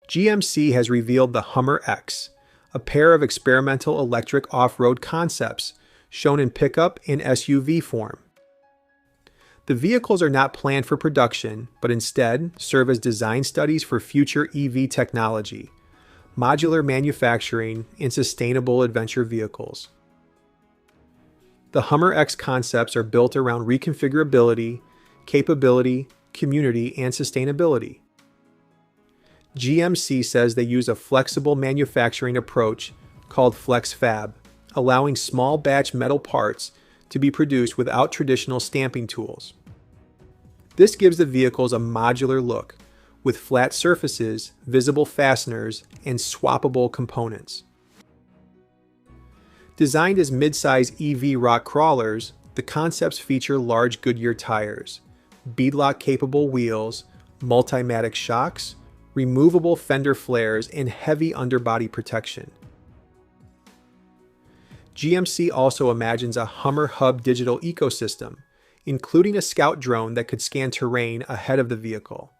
GMC has revealed the HUMMER X, a pair of experimental electric off-road concepts shown in pickup and SUV form. The vehicles are not planned for production, but instead serve as design studies for future EV technology, modular manufacturing, and sustainable adventure vehicles. The HUMMER X concepts are built around reconfigurability, capability, community, and sustainability. GMC says they use a flexible manufacturing approach called FLEX FAB, allowing small batch metal parts to be produced without traditional stamping tools. This gives the vehicles a modular look, with flat surfaces, visible fasteners, and swappable components. Designed as mid-size EV rock crawlers, the concepts feature large Goodyear tires, beadlock-capable wheels, Multimatic shocks, removable fender flares, and heavy underbody protection. GMC also imagines a HUMMER Hub digital ecosystem, including a scout drone that could scan terrain ahead of the vehicle.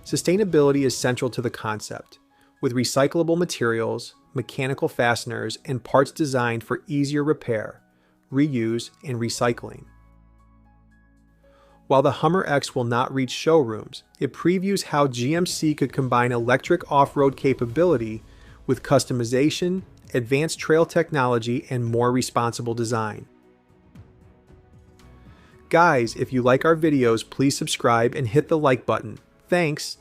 Sustainability is central to the concept, with recyclable materials, mechanical fasteners, and parts designed for easier repair, reuse, and recycling. While the HUMMER X will not reach showrooms, it previews how GMC could combine electric off-road capability with customization, advanced trail technology, and more responsible design. Guys, if you like our videos, please subscribe and hit the like button. Thanks!